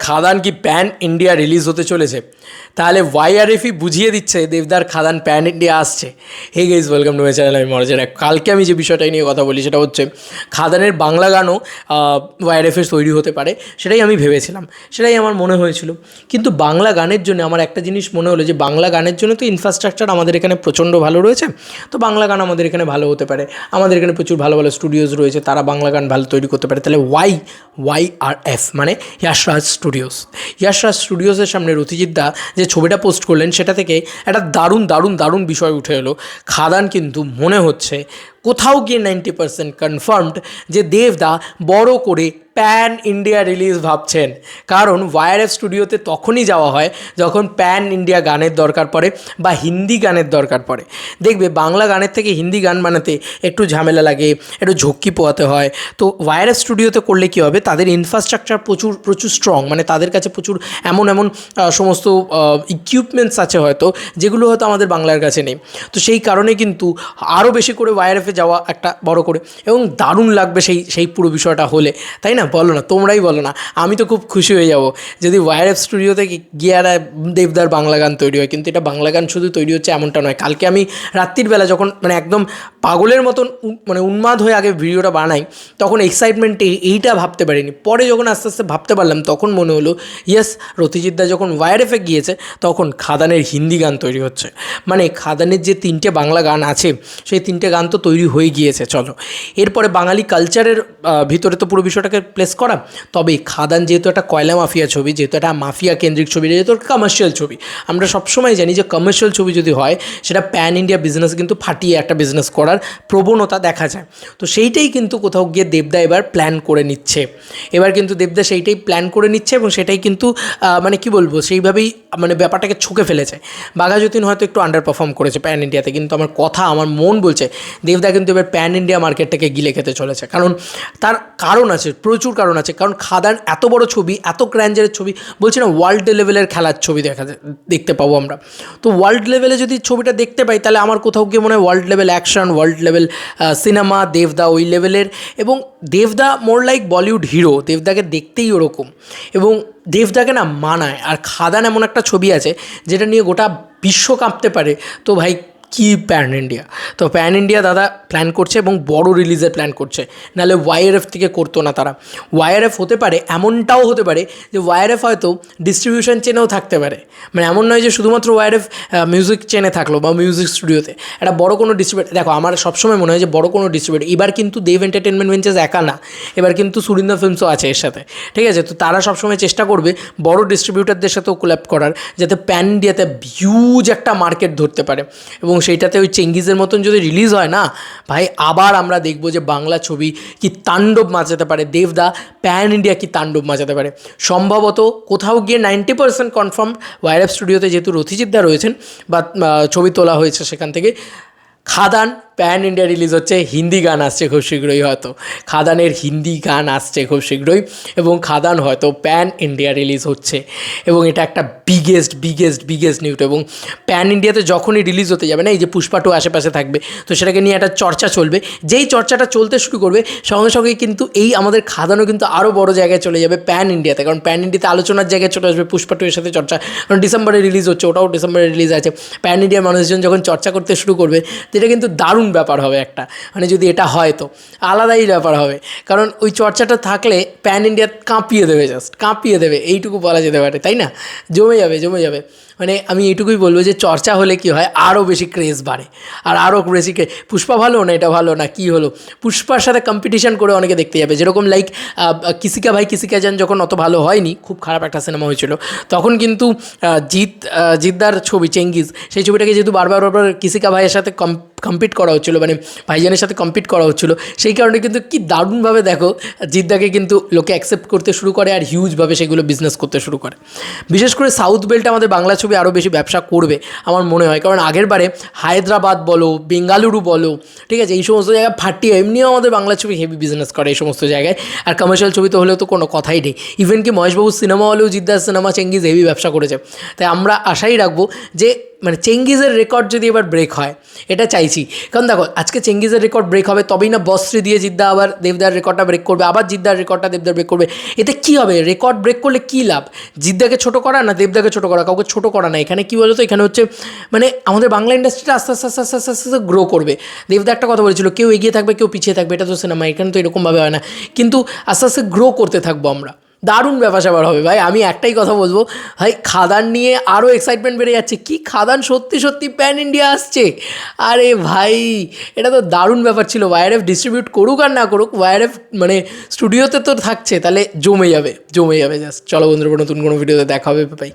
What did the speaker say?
খাদান কি pan India release হতে চলেছে? তাহলে ওয়াইআরএফই বুঝিয়ে দিচ্ছে দেবদার খাদান প্যান ইন্ডিয়া আসছে। Hey guys, welcome to my channel, আমি মনোজ। কালকে আমি যে বিষয়টা নিয়ে কথা বলি সেটা হচ্ছে খাদানের বাংলা গানও ওয়াইআরএফের তৈরি হতে পারে, সেটাই আমি ভেবেছিলাম, সেটাই আমার মনে হয়েছিল। কিন্তু বাংলা গানের জন্য আমার একটা জিনিস মনে হলো যে বাংলা গানের জন্য তো ইনফ্রাস্ট্রাকচার আমাদের এখানে প্রচণ্ড ভালো রয়েছে, তো বাংলা গান আমাদের এখানে ভালো হতে পারে। আমাদের এখানে প্রচুর ভালো ভালো স্টুডিওজ রয়েছে, তারা বাংলা গান ভালো তৈরি করতে পারে। তাহলে ওয়াইআরএফ মানে ইয়াশরাজ স্টুডিওস। ইয়াশরাজ স্টুডিওসের সামনে রথিজিৎ দা যে ছবিটা পোস্ট করলেন সেটা থেকে একটা দারুণ দারুণ দারুণ বিষয় উঠে এলো। খাদান কিন্তু মনে হচ্ছে কোথাও গিয়ে 90% কনফার্মড যে দেবদা বড় করে প্যান ইন্ডিয়া রিলিজ ভাবছেন। কারণ ওয়াইআরএফ স্টুডিওতে তখনই যাওয়া হয় যখন প্যান ইন্ডিয়া গানের দরকার পড়ে বা হিন্দি গানের দরকার পড়ে। দেখবে বাংলা গানের থেকে হিন্দি গান বানাতে একটু ঝামেলা লাগে, একটু ঝক্কি পোয়াতে হয়। তো ওয়াইআরএফ স্টুডিওতে করলে কী হবে, তাদের ইনফ্রাস্ট্রাকচার প্রচুর প্রচুর স্ট্রং, মানে তাদের কাছে প্রচুর এমন সমস্ত ইকুইপমেন্টস আছে হয়তো যেগুলো হয়তো আমাদের বাংলার কাছে নেই। তো সেই কারণে কিন্তু আরও বেশি করে ওয়াইআরএফে যাওয়া একটা বড় করে, এবং দারুণ লাগবে সেই পুরো বিষয়টা হলে, তাই না? বলো না, তোমরাই বলো না। আমি তো খুব খুশি হয়ে যাব যদি ওয়াইআরএফ স্টুডিওতে গিয়ে আর দেবদার বাংলা গান তৈরি হয়। কিন্তু এটা বাংলা গান শুধু তৈরি হচ্ছে এমনটা নয়। কালকে আমি রাত্রির বেলা যখন মানে একদম পাগলের মতন মানে উন্মাদ হয়ে আগে ভিডিওটা বানাই, তখন এক্সাইটমেন্টে এইটা ভাবতে পারিনি। পরে যখন আস্তে আস্তে ভাবতে পারলাম তখন মনে হলো ইয়েস, রথিজিৎদা যখন ওয়াইআরএফে গিয়েছে তখন খাদানের হিন্দি গান তৈরি হচ্ছে। মানে খাদানের যে 3টে বাংলা গান আছে সেই 3টে গান তো তৈরি হয়ে গিয়েছে। চলো এরপরে বাঙালি কালচারের ভিতরে তো পুরো বিষয়টাকে প্লেস করা। তবে খাদান যেহেতু একটা কয়লা মাফিয়া ছবি, যেহেতু একটা মাফিয়া কেন্দ্রিক ছবি, যেহেতু কমার্শিয়াল ছবি, আমরা সবসময় জানি যে কমার্শিয়াল ছবি যদি হয় সেটা প্যান ইন্ডিয়া বিজনেস কিন্তু ফাটিয়ে একটা বিজনেস করার প্রবণতা দেখা যায়। তো সেইটাই কিন্তু কোথাও গিয়ে দেবদা এবার প্ল্যান করে নিচ্ছে। এবার কিন্তু দেবদা সেইটাই প্ল্যান করে নিচ্ছে এবং সেটাই কিন্তু মানে কি বলবো, সেইভাবেই মানে ব্যাপারটাকে ছুঁকে ফেলেছে। বাঘা যতীন হয়তো একটু আন্ডার পারফর্ম করেছে প্যান ইন্ডিয়াতে, কিন্তু আমার মন বলছে দেবদা কিন্তু এবার প্যান ইন্ডিয়া মার্কেটটাকে গিলে খেতে চলেছে। কারণ তার কারণ আছে, প্রচুর কারণ আছে। কারণ খাদান এত বড় ছবি, এত গ্র্যান্ডারের ছবি, বলছি না ওয়ার্ল্ড লেভেলের খেলার ছবি দেখতে পাবো আমরা। তো ওয়ার্ল্ড লেভেলে যদি ছবিটা দেখতে পাই তাহলে আমার কোথাও গিয়ে মনে হয় world level action, world level cinema, দেবদা ওই লেভেলের। এবং দেবদা মোর লাইক বলিউড হিরো, দেবদাকে দেখতেই ওরকম, এবং দেবদাকে না মানায়। আর খাদান এমন একটা ছবি আছে যেটা নিয়ে গোটা বিশ্ব কাঁপতে পারে। তো ভাই কি প্যান ইন্ডিয়া, তো প্যান ইন্ডিয়া দাদা প্ল্যান করছে এবং বড় রিলিজের প্ল্যান করছে। নাহলে ওয়াইআরএফ থেকে করতো না তারা। ওয়াইআরএফ হতে পারে, এমনটাও হতে পারে যে ওয়াইআরএফ হয়তো ডিস্ট্রিবিউশন চেনেও থাকতে পারে। মানে এমন নয় যে শুধুমাত্র ওয়াইআরএফ মিউজিক চেনে থাকলো বা মিউজিক স্টুডিওতে, একটা বড় কোনো ডিস্ট্রিবিউটার। দেখো আমার সবসময় মনে হয় যে বড় কোনো ডিস্ট্রিবিউটার, এবার কিন্তু দেব এন্টারটেনমেন্ট ভেঞ্চার্স একা না, এবার কিন্তু সুরিন্দর ফিল্মসও আছে এর সাথে, ঠিক আছে? তো তারা সবসময় চেষ্টা করবে বড় ডিস্ট্রিবিউটারদের সাথেও কোল্যাব করার, যাতে প্যান ইন্ডিয়াতে হিউজ একটা মার্কেট ধরতে পারে। এবং সেইটাতে ওই চেঙ্গিজের মতন যদি রিলিজ হয় না ভাই, আবার আমরা দেখবো যে বাংলা ছবি কি তাণ্ডব মাচাতে পারে, দেবদা প্যান ইন্ডিয়া কি তাণ্ডব মাচাতে পারে। সম্ভবত কোথাও গিয়ে 90% কনফার্ম ওয়াইআরএফ স্টুডিওতে যেহেতু রথিজিৎদা রয়েছেন বা ছবি তোলা হয়েছে সেখান থেকে, খাদান প্যান ইন্ডিয়া রিলিজ হচ্ছে। হিন্দি গান আসছে খুব শীঘ্রই, হয়তো খাদানের হিন্দি গান আসছে খুব শীঘ্রই, এবং খাদান হয়তো প্যান ইন্ডিয়া রিলিজ হচ্ছে। এবং এটা একটা বিগেস্ট নিউজ। এবং প্যান ইন্ডিয়াতে যখনই রিলিজ হতে যাবে না, এই যে পুষ্পা 2 আশেপাশে থাকবে, তো সেটাকে নিয়ে একটা চর্চা চলবে। যেই চর্চাটা চলতে শুরু করবে সঙ্গে সঙ্গে কিন্তু এই আমাদের খাদানও কিন্তু আরও বড় জায়গায় চলে যাবে প্যান ইন্ডিয়াতে। কারণ প্যান ইন্ডিয়াতে আলোচনার জায়গায় চলে আসবে পুষ্পা 2 এর সাথে চর্চা। কারণ ডিসেম্বরে রিলিজ হচ্ছে, ওটাও ডিসেম্বরে রিলিজ আছে। প্যান ইন্ডিয়ার মানুষজন যখন চর্চা করতে শুরু করবে, এটা কিন্তু দারুণ ব্যাপার হবে একটা। মানে যদি এটা হয় তো আলাদাই ব্যাপার হবে। কারণ ওই চর্চাটা থাকলে প্যান ইন্ডিয়া কাঁপিয়ে দেবে, জাস্ট কাঁপিয়ে দেবে, এইটুকু বলা যেতে পারে, তাই না? জমে যাবে। মানে আমি এইটুকুই বলবো যে চর্চা হলে কি হয়, আরও বেশি ক্রেজ বাড়ে, আর আরও বেশি পুষ্পা ভালো না এটা ভালো না কি হলো, পুষ্পার সাথে কম্পিটিশন করে অনেকে দেখতে যাবে। যেরকম লাইক কিসিকা ভাই কিসিকা জান যখন অত ভালো হয়নি, খুব খারাপ একটা সিনেমা হয়েছিল, তখন কিন্তু জিদ্দার ছবি চেঙ্গিজ, সেই ছবিটাকে যেহেতু বারবার কিসিকা ভাইয়ের সাথে কম্পিট করা হচ্ছিলো, মানে ভাইজানের সাথে কম্পিট করা হচ্ছিলো, সেই কারণে কিন্তু কি দারুণভাবে দেখো জিদ্দাকে কিন্তু লোকে অ্যাকসেপ্ট করতে শুরু করে আর হিউজভাবে সেগুলো বিজনেস করতে শুরু করে। বিশেষ করে সাউথ বেল্টে আমাদের বাংলা ছবি আরও বেশি ব্যবসা করবে আমার মনে হয়। কারণ আগের বারে হায়দ্রাবাদ বলো, বেঙ্গালুরু বলো, ঠিক আছে, এই সমস্ত জায়গায় ফাটিয়ে এমনিও আমাদের বাংলা ছবি হেভি বিজনেস করে এই সমস্ত জায়গায়। আর কমার্শিয়াল ছবি তো হলেও তো কোনো কথাই নেই। ইভেন কি মহেশবাবুর সিনেমা হলেও জিদ্দার সিনেমা চেঙ্গিজ হেভি ব্যবসা করেছে। তাই আমরা আশাই রাখবো যে মানে চেঙ্গিজের রেকর্ড যদি এবার ব্রেক হয়, এটা চাইছি। কারণ দেখো আজকে চেঙ্গিজের রেকর্ড ব্রেক হবে, তবেই না বস্ত্রী দিয়ে জিদ্দা আবার দেবদার রেকর্ডটা ব্রেক করবে, আবার জিদ্দার রেকর্ডটা দেবদার ব্রেক করবে। এতে কী হবে? রেকর্ড ব্রেক করলে কী লাভ? জিদ্দাকে ছোটো করা না দেবদাকে ছোটো করা, কাউকে ছোটো করা না। এখানে কী বলো তো, এখানে হচ্ছে মানে আমাদের বাংলা ইন্ডাস্ট্রিটা আস্তে আস্তে আস্তে আস্তে আস্তে আস্তে গ্রো করবে। দেবদা একটা কথা বলেছিল, কেউ এগিয়ে থাকবে কেউ পিছিয়ে থাকবে, এটা তো সিনেমা, এখানে তো এরকমভাবে হয় না। কিন্তু আস্তে আস্তে গ্রো করতে থাকবো আমরা। দারুণ ব্যাপার স্যাপার হবে ভাই। আমি একটাই কথা বলবো ভাই, খাদান নিয়ে আরও এক্সাইটমেন্ট বেড়ে যাচ্ছে। কি খাদান সত্যি সত্যি প্যান ইন্ডিয়া আসছে! আরে ভাই, এটা তো দারুণ ব্যাপার ছিল। ওয়াইআরএফ ডিস্ট্রিবিউট করুক আর না করুক, ওয়াইআরএফ মানে স্টুডিওতে তো থাকছে, তাহলে জমে যাবে, জমে যাবে। জাস্ট চলো বন্ধুরা, নতুন কোনো ভিডিওতে দেখা হবে ভাই।